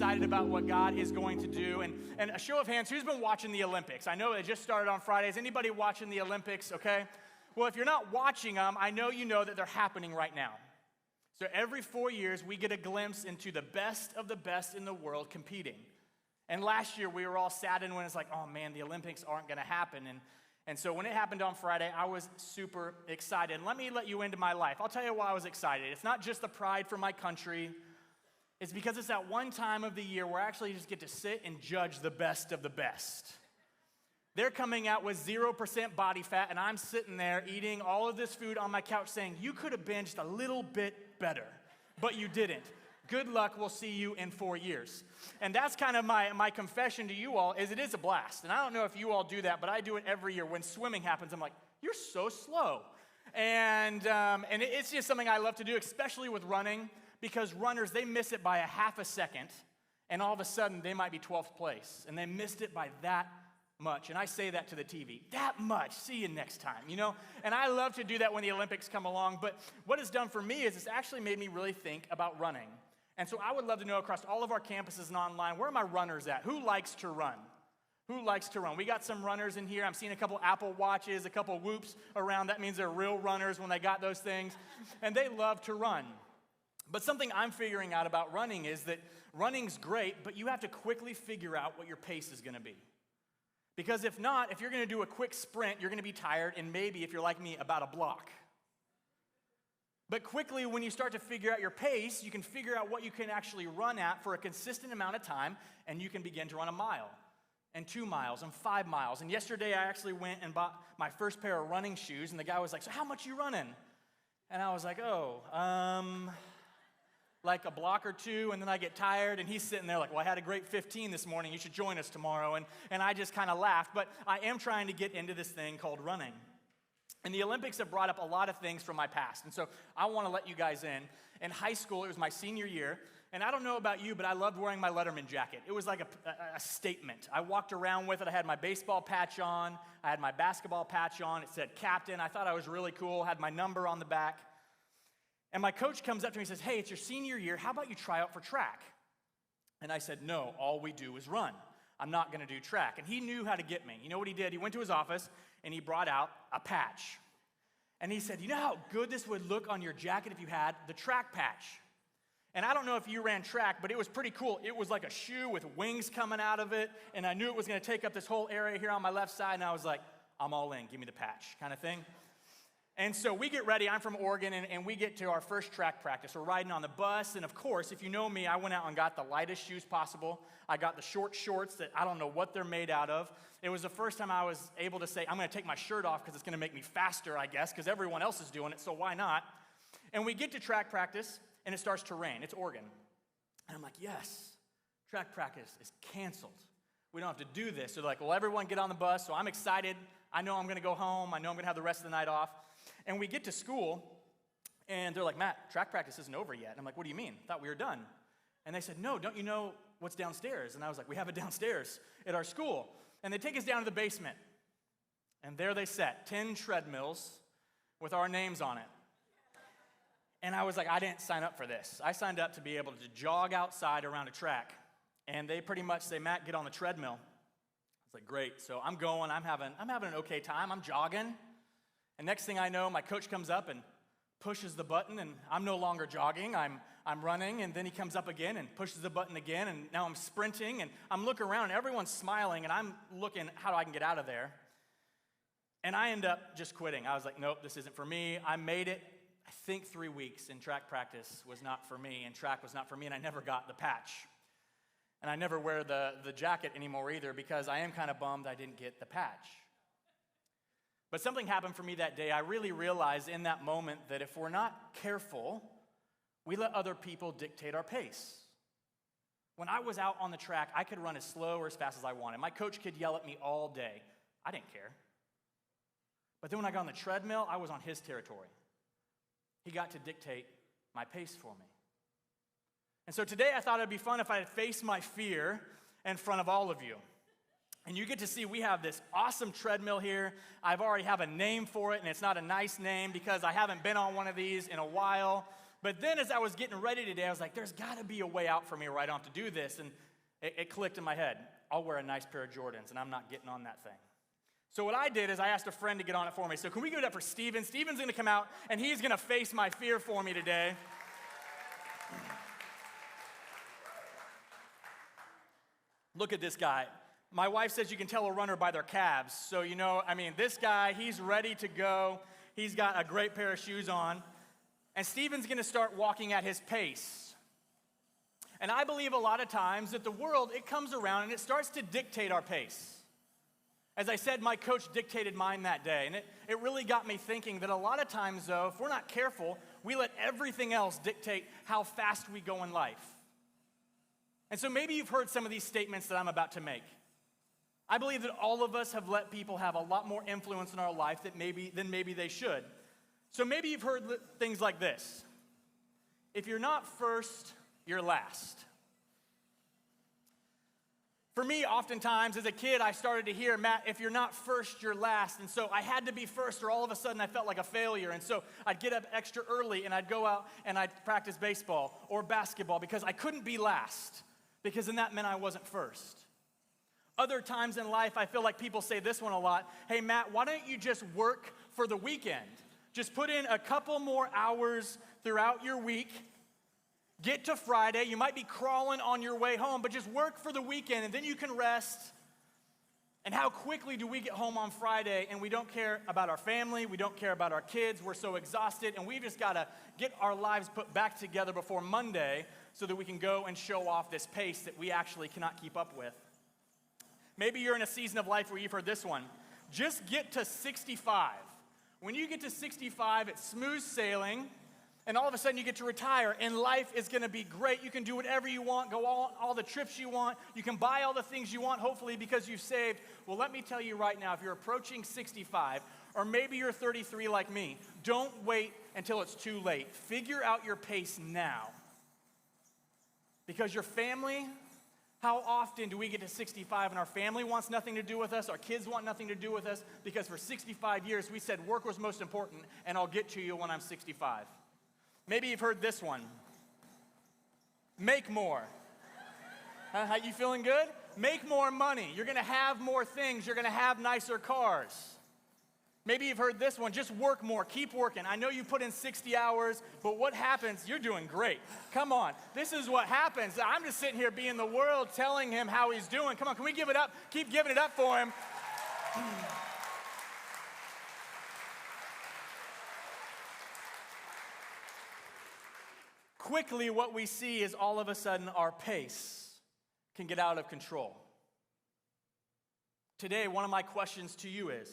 excited about what God is going to do. And a show of hands, who's been watching the Olympics? I know it just started on Fridays. Anybody watching the Olympics, okay? Well, if you're not watching them, I know you know that they're happening right now. So every 4 years, we get a glimpse into the best of the best in the world competing. And last year, we were all saddened when it's like, oh man, the Olympics aren't going to happen. And so when it happened on Friday, I was super excited. And let me let you into my life. I'll tell you why I was excited. It's not just the pride for my country. It's because it's that one time of the year where I actually just get to sit and judge the best of the best. They're coming out with 0% body fat, and I'm sitting there eating all of this food on my couch saying, you could have been just a little bit better, but you didn't. Good luck, we'll see you in 4 years. And that's kind of my confession to you all, is it is a blast. And I don't know if you all do that, but I do it every year. When swimming happens, I'm like, you're so slow. And it's just something I love to do, especially with running, because runners, they miss it by a half a second, and all of a sudden, they might be 12th place, and they missed it by that much. And I say that to the TV, that much, see you next time, you know? And I love to do that when the Olympics come along, but what it's done for me is it's actually made me really think about running. And so I would love to know across all of our campuses and online, where are my runners at? Who likes to run? Who likes to run? We got some runners in here. I'm seeing a couple Apple Watches, a couple Whoops around. That means they're real runners when they got those things. And they love to run. But something I'm figuring out about running is that running's great, but you have to quickly figure out what your pace is going to be. Because if not, if you're going to do a quick sprint, you're going to be tired, and maybe, if you're like me, about a block. But quickly, when you start to figure out your pace, you can figure out what you can actually run at for a consistent amount of time, and you can begin to run a mile, and 2 miles, and 5 miles. And yesterday, I actually went and bought my first pair of running shoes, and the guy was like, so how much you running? And I was like, like a block or two, and then I get tired, and he's sitting there like, well, I had a great 15 this morning. You should join us tomorrow. And I just kind of laughed. But I am trying to get into this thing called running. And the Olympics have brought up a lot of things from my past. And so I want to let you guys in. In high school, it was my senior year. And I don't know about you, but I loved wearing my Letterman jacket. It was like a statement. I walked around with it. I had my baseball patch on. I had my basketball patch on. It said captain. I thought I was really cool. Had my number on the back. And my coach comes up to me and says, hey, it's your senior year. How about you try out for track? And I said, no, all we do is run. I'm not going to do track. And he knew how to get me. You know what he did? He went to his office, and he brought out a patch. And he said, you know how good this would look on your jacket if you had the track patch? And I don't know if you ran track, but it was pretty cool. It was like a shoe with wings coming out of it, and I knew it was going to take up this whole area here on my left side, and I was like, I'm all in. Give me the patch kind of thing. And so we get ready. I'm from Oregon, and we get to our first track practice. We're riding on the bus, and of course, if you know me, I went out and got the lightest shoes possible. I got the short shorts that I don't know what they're made out of. It was the first time I was able to say, I'm going to take my shirt off because it's going to make me faster, I guess, because everyone else is doing it, so why not? And we get to track practice, and it starts to rain. It's Oregon. And I'm like, yes, track practice is canceled. We don't have to do this. So they're like, well, everyone get on the bus. So I'm excited. I know I'm going to go home. I know I'm going to have the rest of the night off. And we get to school, and they're like, Matt, track practice isn't over yet. And I'm like, what do you mean? I thought we were done. And they said, no, don't you know what's downstairs? And I was like, we have it downstairs at our school. And they take us down to the basement. And there they sat, 10 treadmills with our names on it. And I was like, I didn't sign up for this. I signed up to be able to jog outside around a track. And they pretty much say, Matt, get on the treadmill. I was like, great. So I'm going. I'm having an okay time. I'm jogging. And next thing I know, my coach comes up and pushes the button, and I'm no longer jogging. I'm running, and then he comes up again and pushes the button again, and now I'm sprinting, and I'm looking around, and everyone's smiling, and I'm looking how I can get out of there. And I end up just quitting. I was like, nope, this isn't for me. I made it, I think, 3 weeks, and track practice was not for me, and track was not for me, and I never got the patch. And I never wear the jacket anymore either because I am kind of bummed I didn't get the patch. But something happened for me that day. I really realized in that moment that if we're not careful, we let other people dictate our pace. When I was out on the track, I could run as slow or as fast as I wanted. My coach could yell at me all day. I didn't care. But then when I got on the treadmill, I was on his territory. He got to dictate my pace for me. And so today I thought it'd be fun if I had faced my fear in front of all of you. And you get to see we have this awesome treadmill here. I've already have a name for it, and it's not a nice name because I haven't been on one of these in a while. But then as I was getting ready today, I was like, there's got to be a way out for me where I don't have to do this. And it clicked in my head. I'll wear a nice pair of Jordans, and I'm not getting on that thing. So what I did is I asked a friend to get on it for me. So can we give it up for Steven? Steven's going to come out, and he's going to face my fear for me today. Look at this guy. My wife says you can tell a runner by their calves. So, this guy, he's ready to go. He's got a great pair of shoes on. And Steven's going to start walking at his pace. And I believe a lot of times that the world, it comes around and it starts to dictate our pace. As I said, my coach dictated mine that day. And it really got me thinking that a lot of times, though, if we're not careful, we let everything else dictate how fast we go in life. And so maybe you've heard some of these statements that I'm about to make. I believe that all of us have let people have a lot more influence in our life than maybe they should. So maybe you've heard things like this. If you're not first, you're last. For me, oftentimes, as a kid, I started to hear, Matt, if you're not first, you're last. And so I had to be first, or all of a sudden I felt like a failure. And so I'd get up extra early, and I'd go out and I'd practice baseball or basketball because I couldn't be last, because then that meant I wasn't first. Other times in life, I feel like people say this one a lot. Hey, Matt, why don't you just work for the weekend? Just put in a couple more hours throughout your week. Get to Friday. You might be crawling on your way home, but just work for the weekend, and then you can rest. And how quickly do we get home on Friday, and we don't care about our family, we don't care about our kids, we're so exhausted, and we've just got to get our lives put back together before Monday so that we can go and show off this pace that we actually cannot keep up with. Maybe you're in a season of life where you've heard this one. Just get to 65. When you get to 65, it's smooth sailing, and all of a sudden you get to retire, and life is going to be great. You can do whatever you want, go on all the trips you want. You can buy all the things you want, hopefully, because you've saved. Well, let me tell you right now, if you're approaching 65, or maybe you're 33 like me, don't wait until it's too late. Figure out your pace now. Because your family, how often do we get to 65 and our family wants nothing to do with us, our kids want nothing to do with us, because for 65 years we said work was most important, and I'll get to you when I'm 65. Maybe you've heard this one. Make more. How you feeling good? Make more money. You're going to have more things. You're going to have nicer cars. Maybe you've heard this one. Just work more. Keep working. I know you put in 60 hours, but what happens? You're doing great. Come on. This is what happens. I'm just sitting here being the world, telling him how he's doing. Come on, can we give it up? Keep giving it up for him. Quickly, what we see is all of a sudden our pace can get out of control. Today, one of my questions to you is,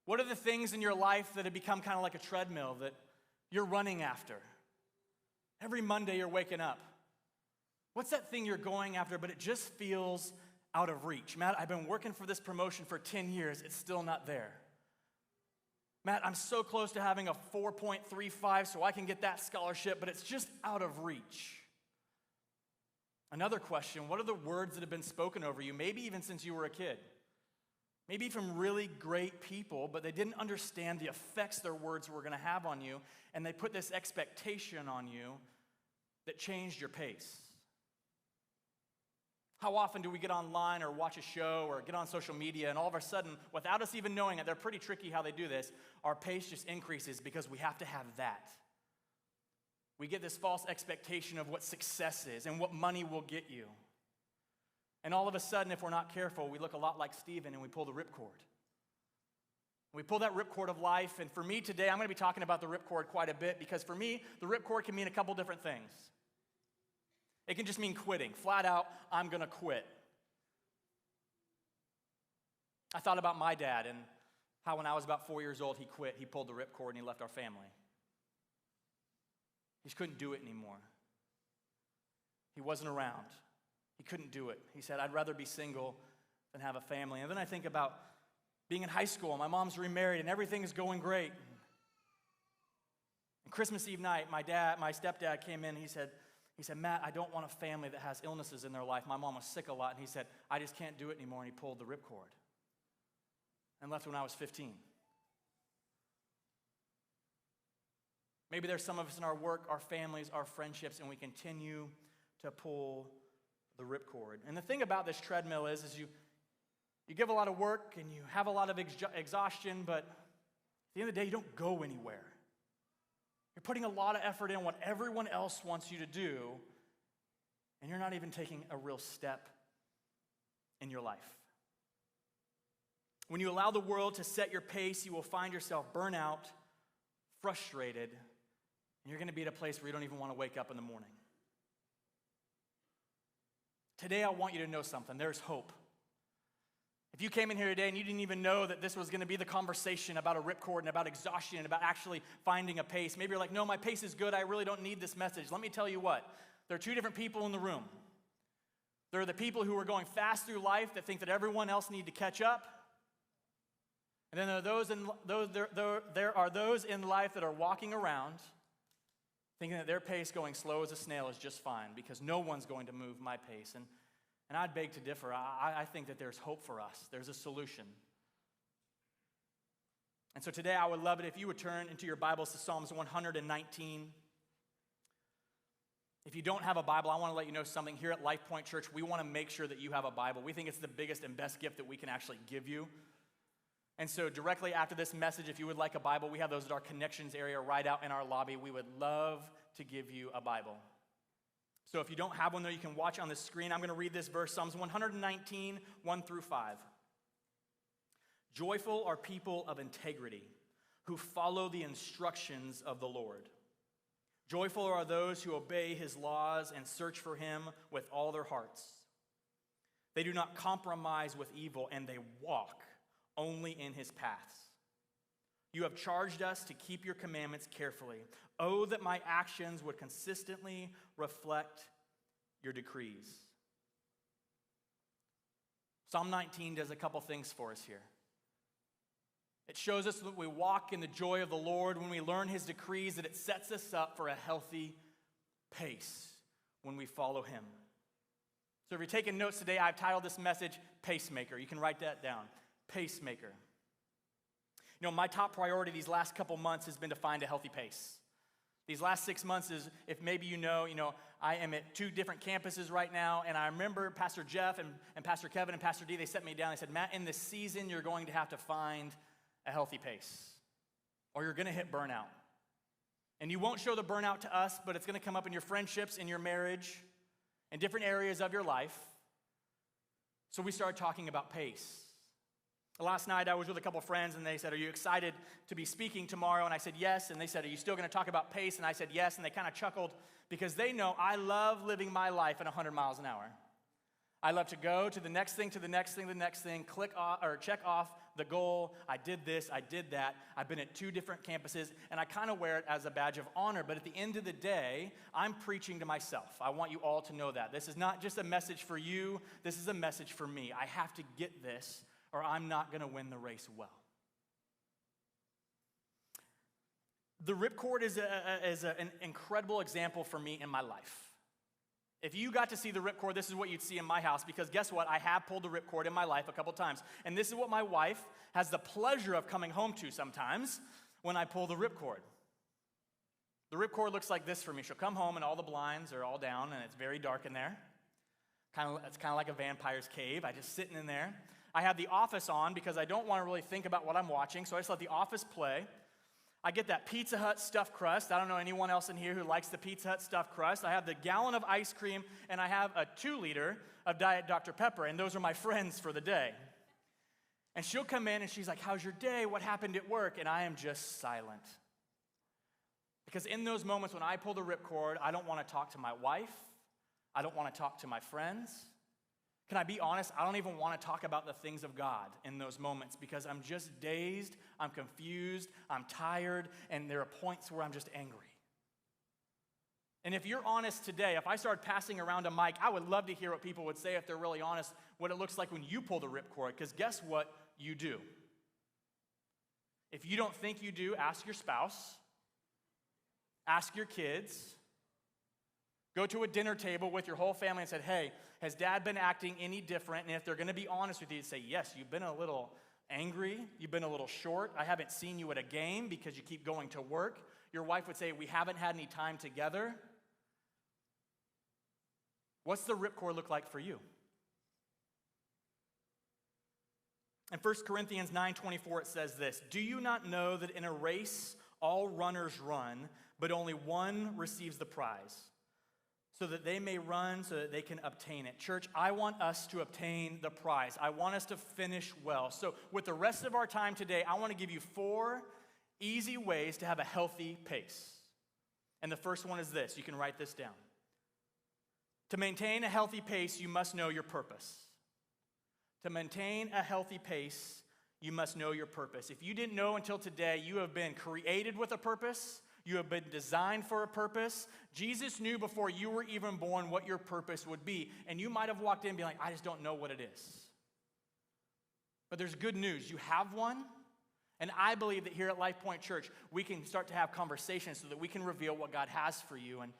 what are the things in your life that have become kind of like a treadmill that you're running after? Every Monday you're waking up. What's that thing you're going after, but it just feels out of reach? Matt, I've been working for this promotion for 10 years. It's still not there. Matt, I'm so close to having a 4.35 so I can get that scholarship, but it's just out of reach. Another question, what are the words that have been spoken over you, maybe even since you were a kid? Maybe from really great people, but they didn't understand the effects their words were going to have on you, and they put this expectation on you that changed your pace. How often do we get online or watch a show or get on social media, and all of a sudden, without us even knowing it, they're pretty tricky how they do this, our pace just increases because we have to have that. We get this false expectation of what success is and what money will get you. And all of a sudden, if we're not careful, we look a lot like Stephen and we pull the ripcord. We pull that ripcord of life, and for me today, I'm going to be talking about the ripcord quite a bit, because for me, the ripcord can mean a couple different things. It can just mean quitting. Flat out, I'm going to quit. I thought about my dad and how when I was about 4 years old, he quit. He pulled the ripcord and he left our family. He just couldn't do it anymore. He wasn't around. He couldn't do it. He said, I'd rather be single than have a family. And then I think about being in high school. My mom's remarried and everything is going great. And Christmas Eve night, my stepdad came in and he said, Matt, I don't want a family that has illnesses in their life. My mom was sick a lot, and he said, I just can't do it anymore, and he pulled the ripcord and left when I was 15. Maybe there's some of us in our work, our families, our friendships, and we continue to pull the ripcord. And the thing about this treadmill is you give a lot of work and you have a lot of exhaustion, but at the end of the day, you don't go anywhere. You're putting a lot of effort in what everyone else wants you to do, and you're not even taking a real step in your life. When you allow the world to set your pace, you will find yourself burnt out, frustrated, and you're going to be at a place where you don't even want to wake up in the morning. Today, I want you to know something. There's hope. If you came in here today and you didn't even know that this was going to be the conversation about a ripcord and about exhaustion and about actually finding a pace, maybe you're like, no, my pace is good. I really don't need this message. Let me tell you what. There are two different people in the room. There are the people who are going fast through life that think that everyone else needs to catch up. And then there are those in life that are walking around thinking that their pace going slow as a snail is just fine because no one's going to move my pace. And I'd beg to differ. I think that there's hope for us. There's a solution. And so today I would love it if you would turn into your Bibles to Psalms 119. If you don't have a Bible, I want to let you know something. Here at Lifepoint Church, we want to make sure that you have a Bible. We think it's the biggest and best gift that we can actually give you. And so directly after this message, if you would like a Bible, we have those at our connections area right out in our lobby. We would love to give you a Bible. So if you don't have one, though, you can watch on the screen. I'm going to read this verse, Psalms 119, 1 through 5. Joyful are people of integrity who follow the instructions of the Lord. Joyful are those who obey his laws and search for him with all their hearts. They do not compromise with evil, and they walk only in his paths. You have charged us to keep your commandments carefully. Oh, that my actions would consistently reflect your decrees. Psalm 19 does a couple things for us here. It shows us that we walk in the joy of the Lord when we learn his decrees, that it sets us up for a healthy pace when we follow him. So if you're taking notes today, I've titled this message, Pacemaker. You can write that down. Pacemaker. You know, my top priority these last couple months has been to find a healthy pace. These last 6 months is, if maybe you know, I am at 2 different campuses right now, and I remember Pastor Jeff and Pastor Kevin and Pastor D, they set me down. They said, Matt, in this season, you're going to have to find a healthy pace, or you're going to hit burnout. And you won't show the burnout to us, but it's going to come up in your friendships, in your marriage, in different areas of your life. So we started talking about pace. Last night, I was with a couple friends, and they said, are you excited to be speaking tomorrow? And I said, yes. And they said, are you still going to talk about pace? And I said, yes. And they kind of chuckled because they know I love living my life at 100 miles an hour. I love to go to the next thing, to the next thing, the next thing, click off or check off the goal. I did this, I did that. I've been at 2 different campuses, and I kind of wear it as a badge of honor. But at the end of the day, I'm preaching to myself. I want you all to know that. This is not just a message for you. This is a message for me. I have to get this, or I'm not going to win the race well. The ripcord is an incredible example for me in my life. If you got to see the ripcord, this is what you'd see in my house, because guess what? I have pulled the ripcord in my life a couple times. And this is what my wife has the pleasure of coming home to sometimes when I pull the ripcord. The ripcord looks like this for me. She'll come home and all the blinds are all down and it's very dark in there. It's kind of like a vampire's cave. I just sitting in there. I have The Office on because I don't want to really think about what I'm watching, so I just let The Office play. I get that Pizza Hut stuffed crust. I don't know anyone else in here who likes the Pizza Hut stuffed crust. I have the gallon of ice cream, and I have a 2-liter of Diet Dr. Pepper, and those are my friends for the day. And she'll come in, and she's like, how's your day? What happened at work? And I am just silent. Because in those moments when I pull the ripcord, I don't want to talk to my wife. I don't want to talk to my friends. Can I be honest? I don't even want to talk about the things of God in those moments because I'm just dazed, I'm confused, I'm tired, and there are points where I'm just angry. And if you're honest today, if I started passing around a mic, I would love to hear what people would say if they're really honest, what it looks like when you pull the ripcord, because guess what you do? If you don't think you do, ask your spouse, ask your kids, go to a dinner table with your whole family and say, hey, has Dad been acting any different? And if they're going to be honest with you, say, yes, you've been a little angry. You've been a little short. I haven't seen you at a game because you keep going to work. your wife would say, we haven't had any time together. What's the ripcord look like for you? In 1 Corinthians 9:24, it says this, do you not know that in a race all runners run, but only one receives the prize? So that they may run, so that they can obtain it. Church, I want us to obtain the prize. I want us to finish well. So with the rest of our time today, I want to give you 4 easy ways to have a healthy pace. And the first one is this. You can write this down. To maintain a healthy pace, you must know your purpose. To maintain a healthy pace, you must know your purpose. If you didn't know until today, you have been created with a purpose. You have been designed for a purpose. Jesus knew before you were even born what your purpose would be. And you might have walked in and be like, I just don't know what it is. But there's good news. You have one. And I believe that here at Lifepoint Church, we can start to have conversations so that we can reveal what God has for you. And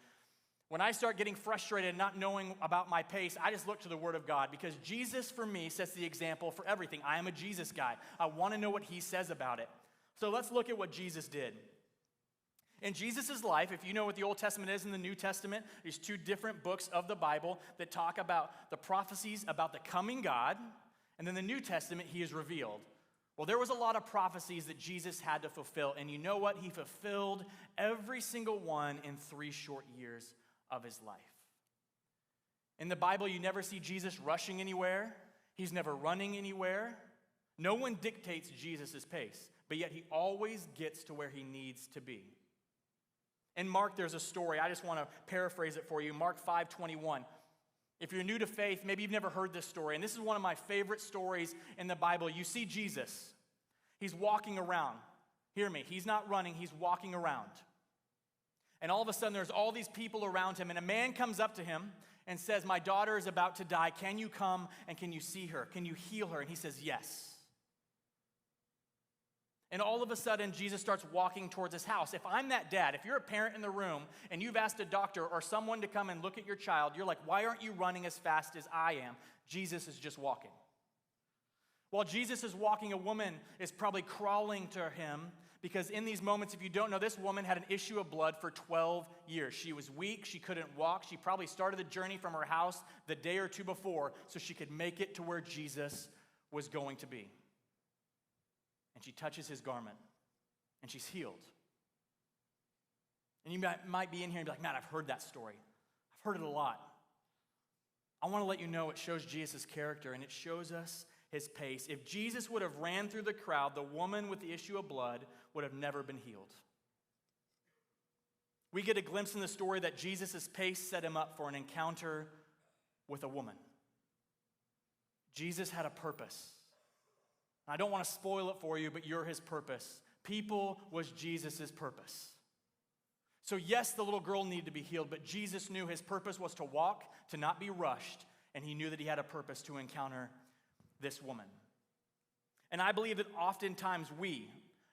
when I start getting frustrated and not knowing about my pace, I just look to the Word of God because Jesus, for me, sets the example for everything. I am a Jesus guy. I want to know what he says about it. So let's look at what Jesus did. In Jesus' life, if you know what the Old Testament is and the New Testament, there's 2 different books of the Bible that talk about the prophecies about the coming God, and then the New Testament, he is revealed. Well, there was a lot of prophecies that Jesus had to fulfill, and you know what? He fulfilled every single one in 3 short years of his life. In the Bible, you never see Jesus rushing anywhere. He's never running anywhere. No one dictates Jesus' pace, but yet he always gets to where he needs to be. In Mark, there's a story. I just want to paraphrase it for you. Mark 5:21. If you're new to faith, maybe you've never heard this story, and this is one of my favorite stories in the Bible. You see Jesus. He's walking around. Hear me. He's not running. He's walking around. And all of a sudden, there's all these people around him, and a man comes up to him and says, my daughter is about to die. Can you come and can you see her? Can you heal her? And he says, yes. And all of a sudden, Jesus starts walking towards his house. If I'm that dad, if you're a parent in the room and you've asked a doctor or someone to come and look at your child, you're like, why aren't you running as fast as I am? Jesus is just walking. While Jesus is walking, a woman is probably crawling to him because in these moments, if you don't know, this woman had an issue of blood for 12 years. She was weak. She couldn't walk. She probably started the journey from her house the day or two before so she could make it to where Jesus was going to be. And she touches his garment, and she's healed. And you might be in here and be like, man, I've heard that story. I've heard it a lot. I want to let you know it shows Jesus' character, and it shows us his pace. If Jesus would have ran through the crowd, the woman with the issue of blood would have never been healed. We get a glimpse in the story that Jesus' pace set him up for an encounter with a woman. Jesus had a purpose. I don't want to spoil it for you, but you're his purpose. People was Jesus' purpose. So yes, the little girl needed to be healed, but Jesus knew his purpose was to walk, to not be rushed, and he knew that he had a purpose to encounter this woman. And I believe that oftentimes we,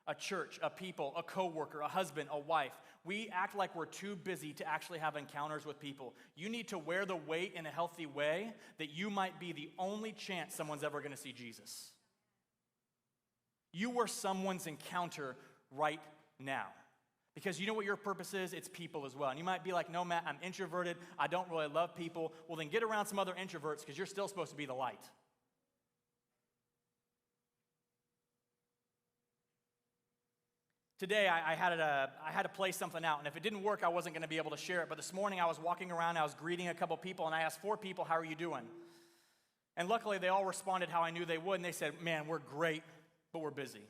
a church, a people, a coworker, a husband, a wife, we act like we're too busy to actually have encounters with people. You need to wear the weight in a healthy way that you might be the only chance someone's ever going to see Jesus. You are someone's encounter right now. Because you know what your purpose is? It's people as well. And you might be like, no, Matt, I'm introverted. I don't really love people. Well, then get around some other introverts because you're still supposed to be the light. Today, I had to play something out. And if it didn't work, I wasn't going to be able to share it. But this morning, I was walking around. I was greeting a couple people. And I asked 4 people, how are you doing? And luckily, they all responded how I knew they would. And they said, man, we're great. But we're busy.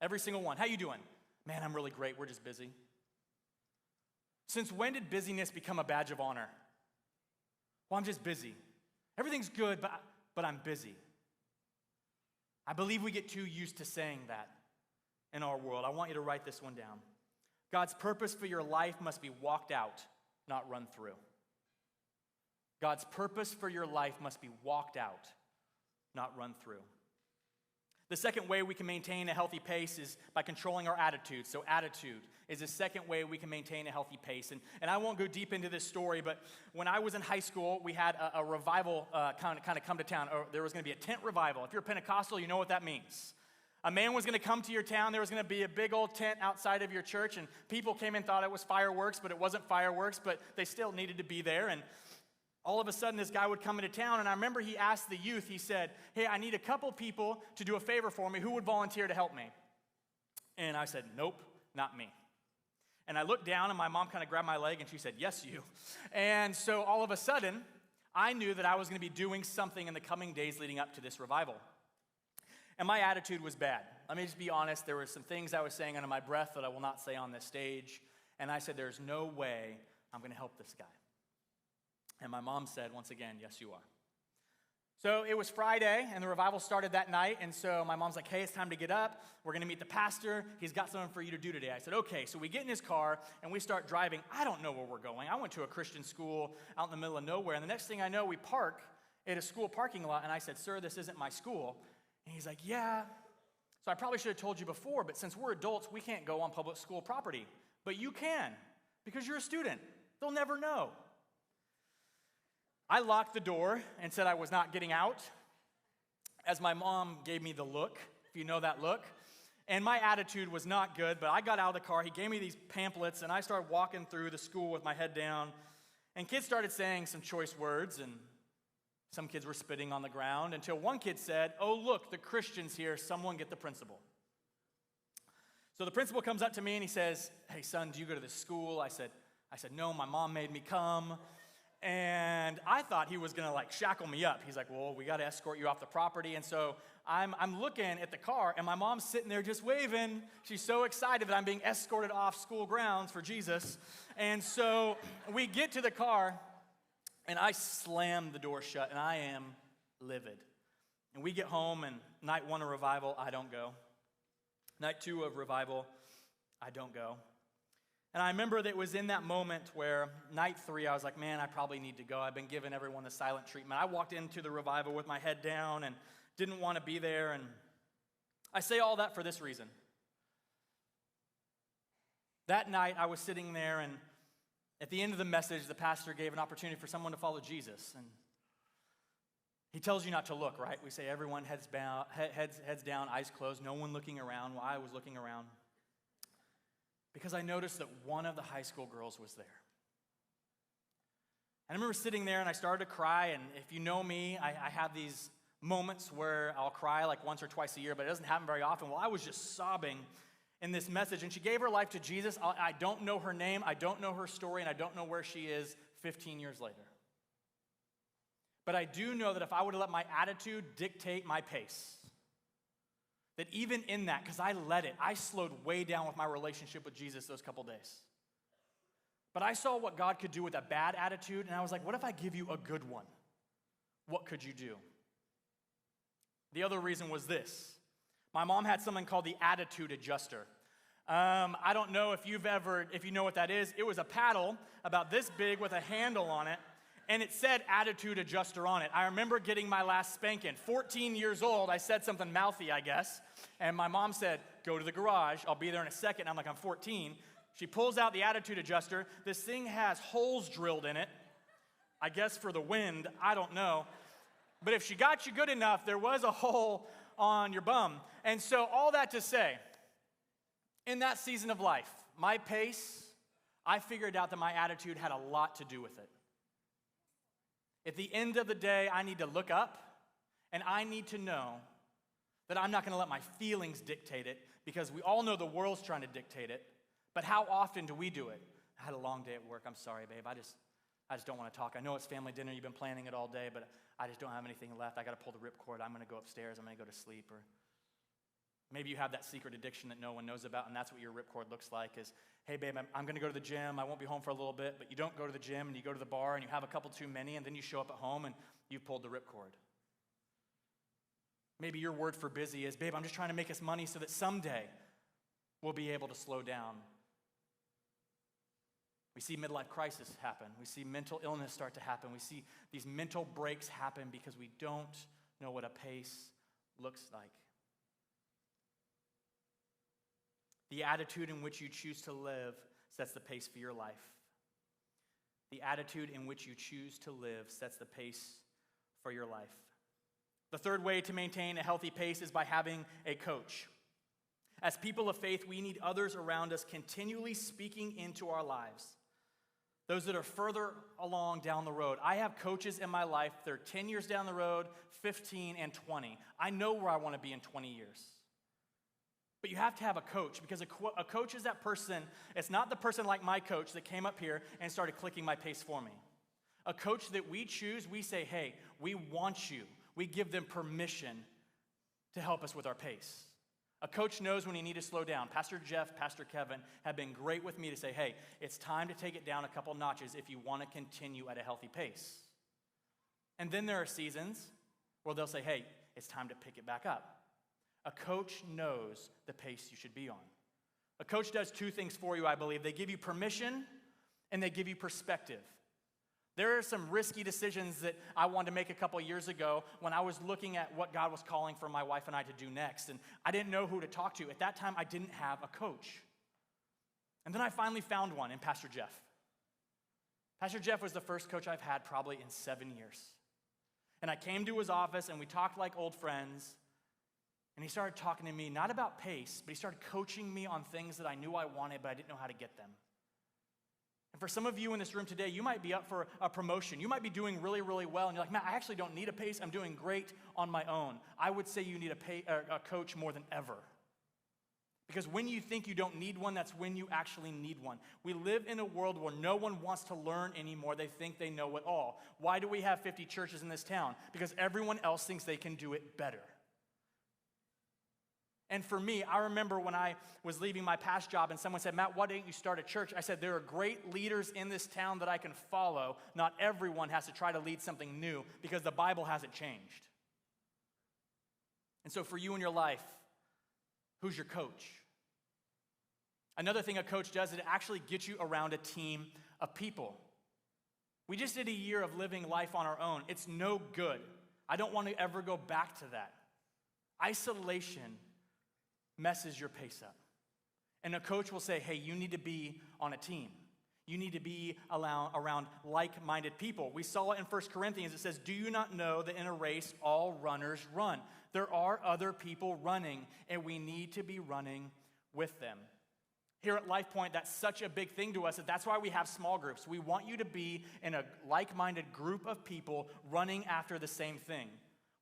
Every single one. How you doing? Man, I'm really great. We're just busy. Since when did busyness become a badge of honor? Well, I'm just busy. Everything's good, but I'm busy. I believe we get too used to saying that in our world. I want you to write this one down. God's purpose for your life must be walked out, not run through. God's purpose for your life must be walked out, not run through. The second way we can maintain a healthy pace is by controlling our attitude. So attitude is the second way we can maintain a healthy pace. And I won't go deep into this story, but when I was in high school, we had a revival kind of come to town. Or there was going to be a tent revival. If you're Pentecostal, you know what that means. A man was going to come to your town. There was going to be a big old tent outside of your church, and people came and thought it was fireworks, but it wasn't fireworks, but they still needed to be there. And all of a sudden, this guy would come into town, and I remember he asked the youth, he said, hey, I need a couple people to do a favor for me. Who would volunteer to help me? And I said, nope, not me. And I looked down, and my mom kind of grabbed my leg, and she said, yes, you. And so all of a sudden, I knew that I was going to be doing something in the coming days leading up to this revival. And my attitude was bad. Let me just be honest. There were some things I was saying under my breath that I will not say on this stage. And I said, there's no way I'm going to help this guy. And my mom said, once again, yes, you are. So it was Friday, and the revival started that night. And so my mom's like, hey, it's time to get up. We're going to meet the pastor. He's got something for you to do today. I said, okay. So we get in his car, and we start driving. I don't know where we're going. I went to a Christian school out in the middle of nowhere. And the next thing I know, we park at a school parking lot. And I said, sir, this isn't my school. And he's like, yeah. So I probably should have told you before, but since we're adults, we can't go on public school property. But you can, because you're a student. They'll never know. I locked the door and said I was not getting out, as my mom gave me the look, if you know that look. And my attitude was not good, but I got out of the car. He gave me these pamphlets, and I started walking through the school with my head down. And kids started saying some choice words, and some kids were spitting on the ground, until one kid said, oh, look, the Christian's here. Someone get the principal. So the principal comes up to me, and he says, hey, son, do you go to this school? I said, no, my mom made me come. And I thought he was going to, shackle me up. He's like, well, we got to escort you off the property. And so I'm looking at the car, and my mom's sitting there just waving. She's so excited that I'm being escorted off school grounds for Jesus. And so we get to the car, and I slam the door shut, and I am livid. And we get home, and night 1 of revival, I don't go. Night 2 of revival, I don't go. And I remember that it was in that moment where night 3, I was like, man, I probably need to go. I've been giving everyone the silent treatment. I walked into the revival with my head down and didn't want to be there. And I say all that for this reason. That night, I was sitting there, and at the end of the message, the pastor gave an opportunity for someone to follow Jesus. And he tells you not to look, right? We say everyone heads down, eyes closed, no one looking around. Well, I was looking around, because I noticed that one of the high school girls was there. And I remember sitting there, and I started to cry. And if you know me, I have these moments where I'll cry once or twice a year, but it doesn't happen very often. Well, I was just sobbing in this message. And she gave her life to Jesus. I don't know her name, I don't know her story, and I don't know where she is 15 years later. But I do know that if I would have let my attitude dictate my pace, that even in that, because I let it, I slowed way down with my relationship with Jesus those couple days. But I saw what God could do with a bad attitude, and I was like, what if I give you a good one? What could you do? The other reason was this. My mom had something called the attitude adjuster. I don't know if you know what that is. It was a paddle about this big with a handle on it, and it said attitude adjuster on it. I remember getting my last spanking. 14 years old, I said something mouthy, I guess, and my mom said, go to the garage, I'll be there in a second. I'm like, I'm 14. She pulls out the attitude adjuster. This thing has holes drilled in it, I guess for the wind, I don't know. But if she got you good enough, there was a hole on your bum. And so all that to say, in that season of life, my pace, I figured out that my attitude had a lot to do with it. At the end of the day, I need to look up, and I need to know that I'm not going to let my feelings dictate it, because we all know the world's trying to dictate it. But how often do we do it? I had a long day at work. I'm sorry, babe. I just don't want to talk. I know it's family dinner. You've been planning it all day, but I just don't have anything left. I got to pull the ripcord. I'm going to go upstairs. I'm going to go to sleep. Or maybe you have that secret addiction that no one knows about, and that's what your ripcord looks like is, hey, babe, I'm going to go to the gym. I won't be home for a little bit, but you don't go to the gym, and you go to the bar, and you have a couple too many, and then you show up at home, and you've pulled the ripcord. Maybe your word for busy is, babe, I'm just trying to make us money so that someday we'll be able to slow down. We see midlife crisis happen. We see mental illness start to happen. We see these mental breaks happen because we don't know what a pace looks like. The attitude in which you choose to live sets the pace for your life. The attitude in which you choose to live sets the pace for your life. The third way to maintain a healthy pace is by having a coach. As people of faith, we need others around us continually speaking into our lives. Those that are further along down the road. I have coaches in my life, they're 10 years down the road, 15 and 20. I know where I want to be in 20 years. But you have to have a coach, because a coach is that person. It's not the person like my coach that came up here and started clicking my pace for me. A coach that we choose, we say, hey, we want you. We give them permission to help us with our pace. A coach knows when you need to slow down. Pastor Jeff, Pastor Kevin have been great with me to say, hey, it's time to take it down a couple notches if you want to continue at a healthy pace. And then there are seasons where they'll say, hey, it's time to pick it back up. A coach knows the pace you should be on. A coach does two things for you, I believe. They give you permission and they give you perspective. There are some risky decisions that I wanted to make a couple years ago when I was looking at what God was calling for my wife and I to do next. And I didn't know who to talk to. At that time, I didn't have a coach. And then I finally found one in Pastor Jeff. Pastor Jeff was the first coach I've had probably in 7 years. And I came to his office and we talked like old friends. And he started talking to me, not about pace, but he started coaching me on things that I knew I wanted, but I didn't know how to get them. And for some of you in this room today, you might be up for a promotion. You might be doing really, really well, and you're like, man, I actually don't need a pace. I'm doing great on my own. I would say you need a coach more than ever. Because when you think you don't need one, that's when you actually need one. We live in a world where no one wants to learn anymore. They think they know it all. Why do we have 50 churches in this town? Because everyone else thinks they can do it better. And for me, I remember when I was leaving my past job and someone said, Matt, why didn't you start a church? I said, there are great leaders in this town that I can follow. Not everyone has to try to lead something new because the Bible hasn't changed. And so for you in your life, who's your coach? Another thing a coach does is it actually gets you around a team of people. We just did a year of living life on our own. It's no good. I don't want to ever go back to that. Isolation messes your pace up. And a coach will say, hey, you need to be on a team. You need to be around like-minded people. We saw it in 1 Corinthians. It says, do you not know that in a race all runners run? There are other people running, and we need to be running with them. Here at Lifepoint, that's such a big thing to us. That's why we have small groups. We want you to be in a like-minded group of people running after the same thing.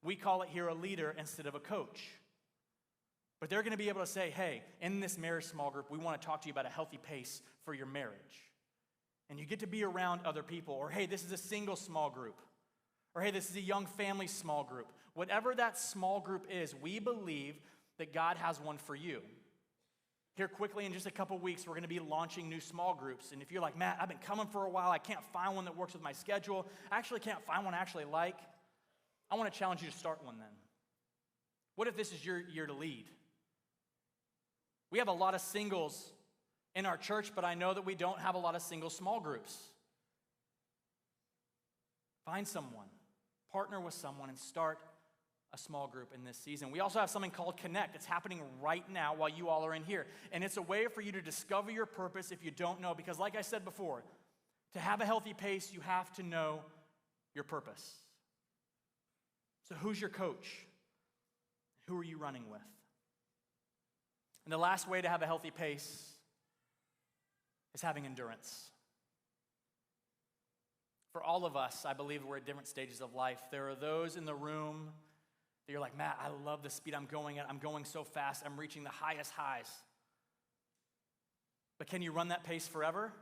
We call it here a leader instead of a coach. But they're going to be able to say, hey, in this marriage small group, we want to talk to you about a healthy pace for your marriage. And you get to be around other people. Or, hey, this is a single small group. Or, hey, this is a young family small group. Whatever that small group is, we believe that God has one for you. Here quickly, in just a couple weeks, we're going to be launching new small groups. And if you're like, Matt, I've been coming for a while. I can't find one that works with my schedule. I actually can't find one I actually like. I want to challenge you to start one then. What if this is your year to lead? We have a lot of singles in our church, but I know that we don't have a lot of single small groups. Find someone, partner with someone, and start a small group in this season. We also have something called Connect. It's happening right now while you all are in here. And it's a way for you to discover your purpose if you don't know. Because like I said before, to have a healthy pace, you have to know your purpose. So who's your coach? Who are you running with? And the last way to have a healthy pace is having endurance. For all of us, I believe we're at different stages of life. There are those in the room that you're like, Matt, I love the speed I'm going at. I'm going so fast. I'm reaching the highest highs. But can you run that pace forever?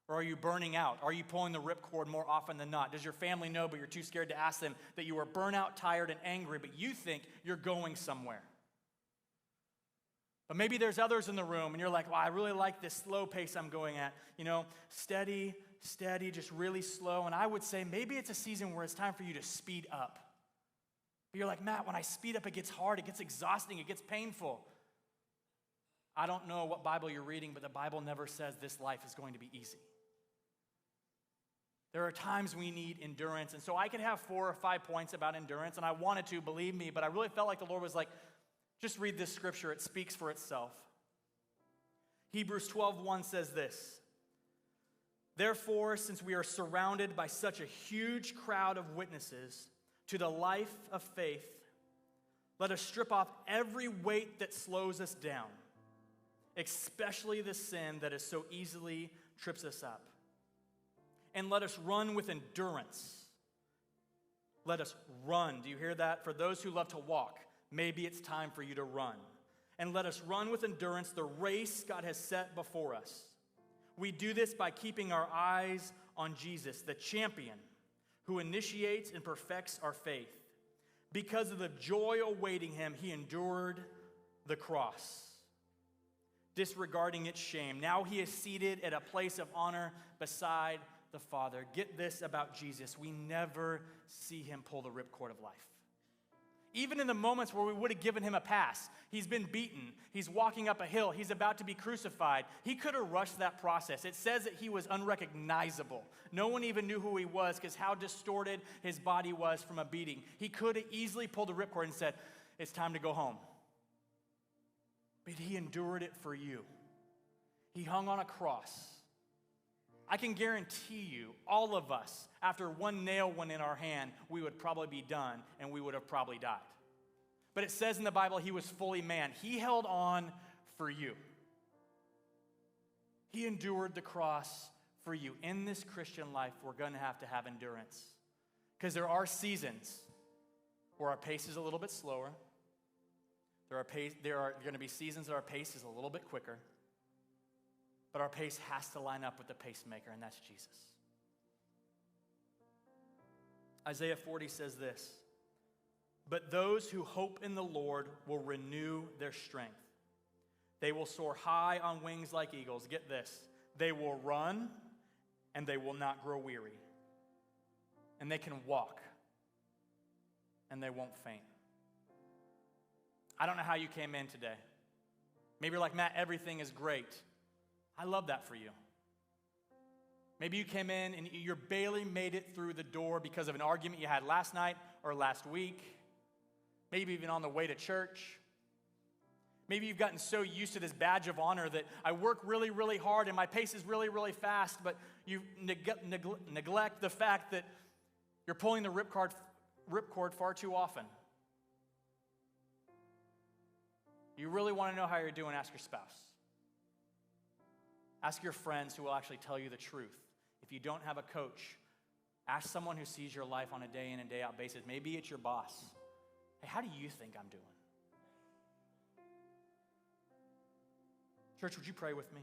Or are you burning out? Are you pulling the ripcord more often than not? Does your family know, but you're too scared to ask them that you are burnout, tired, and angry, but you think you're going somewhere? But maybe there's others in the room, and you're like, well, I really like this slow pace I'm going at. You know, steady, just really slow. And I would say maybe it's a season where it's time for you to speed up. But you're like, Matt, when I speed up, it gets hard, it gets exhausting, it gets painful. I don't know what Bible you're reading, but the Bible never says this life is going to be easy. There are times we need endurance. And so I could have 4 or 5 points about endurance, and I wanted to, believe me, but I really felt like the Lord was like, just read this scripture. It speaks for itself. Hebrews 12:1 says this. Therefore, since we are surrounded by such a huge crowd of witnesses, to the life of faith, let us strip off every weight that slows us down, especially the sin that is so easily trips us up. And let us run with endurance. Let us run. Do you hear that? For those who love to walk, maybe it's time for you to run. And let us run with endurance the race God has set before us. We do this by keeping our eyes on Jesus, the champion, who initiates and perfects our faith. Because of the joy awaiting him, he endured the cross, disregarding its shame. Now he is seated at a place of honor beside the Father. Get this about Jesus. We never see him pull the ripcord of life. Even in the moments where we would have given him a pass, he's been beaten, he's walking up a hill, he's about to be crucified. He could have rushed that process. It says that he was unrecognizable. No one even knew who he was because how distorted his body was from a beating. He could have easily pulled the ripcord and said, it's time to go home. But he endured it for you. He hung on a cross. I can guarantee you, all of us, after one nail went in our hand, we would probably be done and we would have probably died. But it says in the Bible he was fully man. He held on for you. He endured the cross for you. In this Christian life, we're going to have endurance. Because there are seasons where our pace is a little bit slower. There are going to be seasons that our pace is a little bit quicker. But our pace has to line up with the pacemaker, and that's Jesus. Isaiah 40 says this, but those who hope in the Lord will renew their strength. They will soar high on wings like eagles. Get this, they will run and they will not grow weary. And they can walk and they won't faint. I don't know how you came in today. Maybe you're like, Matt, everything is great. I love that for you. Maybe you came in and you barely made it through the door because of an argument you had last night or last week. Maybe even on the way to church. Maybe you've gotten so used to this badge of honor that I work really, really hard and my pace is really, really fast, but you neglect the fact that you're pulling the ripcord far too often. You really want to know how you're doing, ask your spouse. Ask your friends who will actually tell you the truth. If you don't have a coach, ask someone who sees your life on a day in and day out basis. Maybe it's your boss. Hey, how do you think I'm doing? Church, would you pray with me?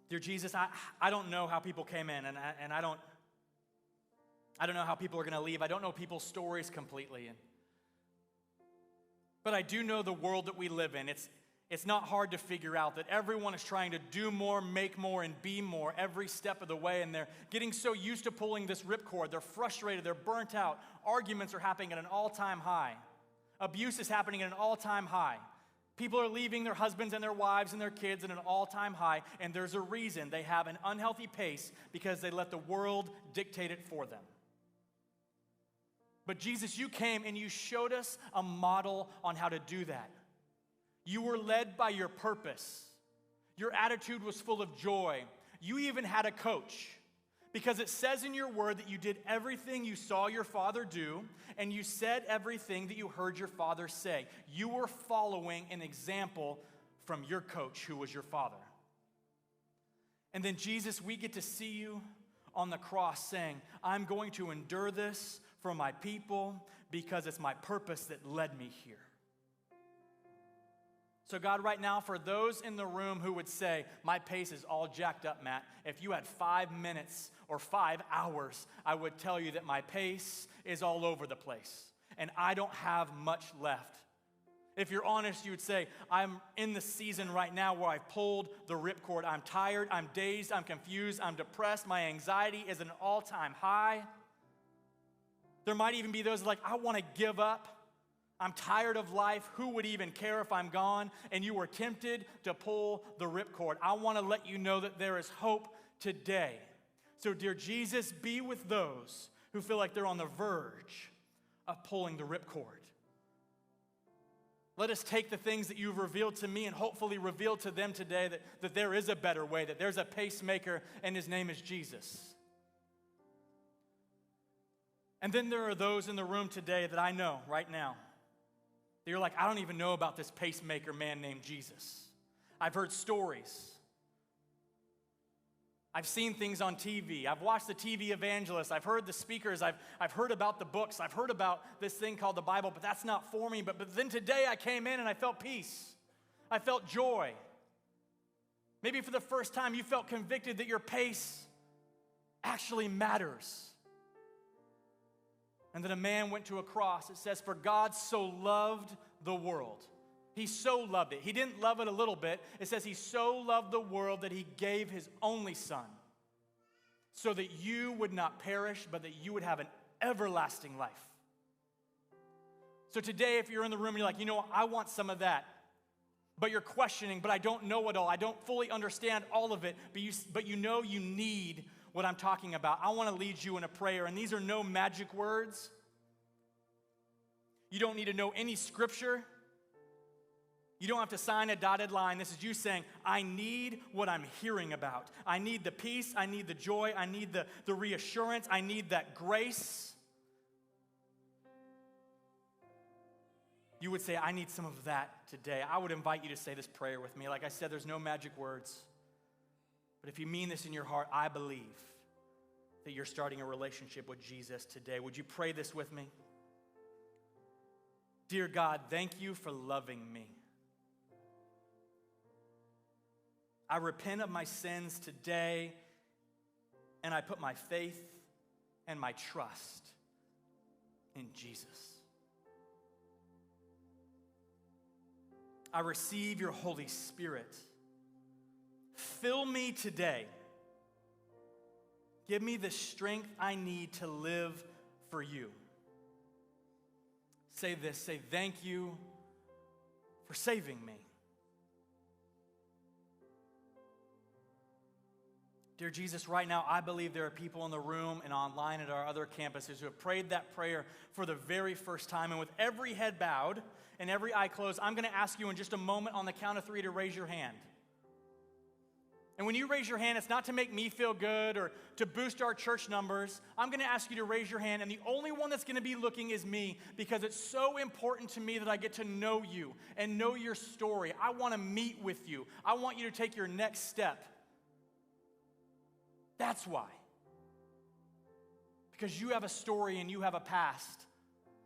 Dear Jesus, I don't know how people came in, and I don't know how people are going to leave. I don't know people's stories completely. But I do know the world that we live in. It's not hard to figure out that everyone is trying to do more, make more, and be more every step of the way, and they're getting so used to pulling this ripcord. They're frustrated. They're burnt out. Arguments are happening at an all-time high. Abuse is happening at an all-time high. People are leaving their husbands and their wives and their kids at an all-time high, and there's a reason. They have an unhealthy pace because they let the world dictate it for them. But Jesus, you came and you showed us a model on how to do that. You were led by your purpose. Your attitude was full of joy. You even had a coach because it says in your word that you did everything you saw your father do and you said everything that you heard your father say. You were following an example from your coach who was your father. And then Jesus, we get to see you on the cross saying, I'm going to endure this for my people because it's my purpose that led me here. So God, right now, for those in the room who would say, my pace is all jacked up, Matt, if you had 5 minutes or 5 hours, I would tell you that my pace is all over the place and I don't have much left. If you're honest, you would say, I'm in the season right now where I've pulled the ripcord. I'm tired, I'm dazed, I'm confused, I'm depressed, my anxiety is at an all-time high. There might even be those like, I want to give up. I'm tired of life. Who would even care if I'm gone? And you were tempted to pull the ripcord. I want to let you know that there is hope today. So, dear Jesus, be with those who feel like they're on the verge of pulling the ripcord. Let us take the things that you've revealed to me and hopefully reveal to them today that there is a better way, that there's a pacemaker, and his name is Jesus. And then there are those in the room today that I know right now. You're like, I don't even know about this pacemaker man named Jesus. I've heard stories. I've seen things on TV. I've watched the TV evangelists. I've heard the speakers. I've heard about the books. I've heard about this thing called the Bible, but that's not for me. But then today I came in and I felt peace. I felt joy. Maybe for the first time you felt convicted that your pace actually matters. And then a man went to a cross. It says, for God so loved the world. He so loved it. He didn't love it a little bit. It says he so loved the world that he gave his only son so that you would not perish, but that you would have an everlasting life. So today, if you're in the room and you're like, you know what, I want some of that, but you're questioning, but I don't know it all. I don't fully understand all of it, but you know you need what I'm talking about. I want to lead you in a prayer, and these are no magic words. You don't need to know any scripture. You don't have to sign a dotted line. This is you saying, I need what I'm hearing about. I need the peace. I need the joy. I need the reassurance. I need that grace. You would say, I need some of that today. I would invite you to say this prayer with me. Like I said, there's no magic words. But if you mean this in your heart, I believe that you're starting a relationship with Jesus today. Would you pray this with me? Dear God, thank you for loving me. I repent of my sins today, and I put my faith and my trust in Jesus. I receive your Holy Spirit. Fill me today. Give me the strength I need to live for you. Say this, say thank you for saving me. Dear Jesus, right now, I believe there are people in the room and online at our other campuses who have prayed that prayer for the very first time. And with every head bowed and every eye closed, I'm going to ask you in just a moment on the count of 3 to raise your hand. And when you raise your hand, it's not to make me feel good or to boost our church numbers. I'm going to ask you to raise your hand, and the only one that's going to be looking is me, because it's so important to me that I get to know you and know your story. I want to meet with you. I want you to take your next step. That's why. Because you have a story and you have a past.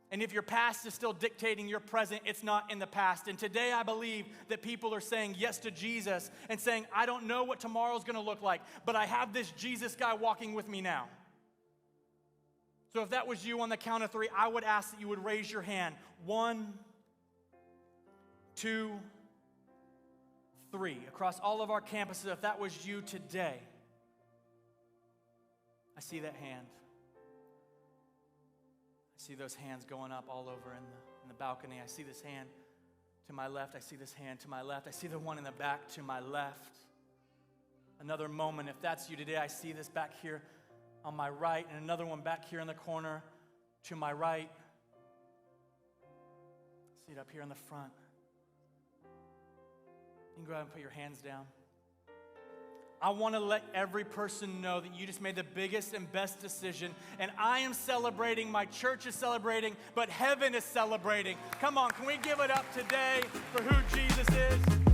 And if your past is still dictating your present, it's not in the past. And today I believe that people are saying yes to Jesus and saying, I don't know what tomorrow's going to look like, but I have this Jesus guy walking with me now. So if that was you on the count of 3, I would ask that you would raise your hand. 1, 2, 3. Across all of our campuses, if that was you today, I see that hand. I see those hands going up all over in the balcony. I see this hand to my left. I see this hand to my left. I see the one in the back to my left. Another moment, if that's you today, I see this back here on my right, and another one back here in the corner to my right. I see it up here in the front. You can go ahead and put your hands down. I want to let every person know that you just made the biggest and best decision, and I am celebrating, my church is celebrating, but heaven is celebrating. Come on, can we give it up today for who Jesus is?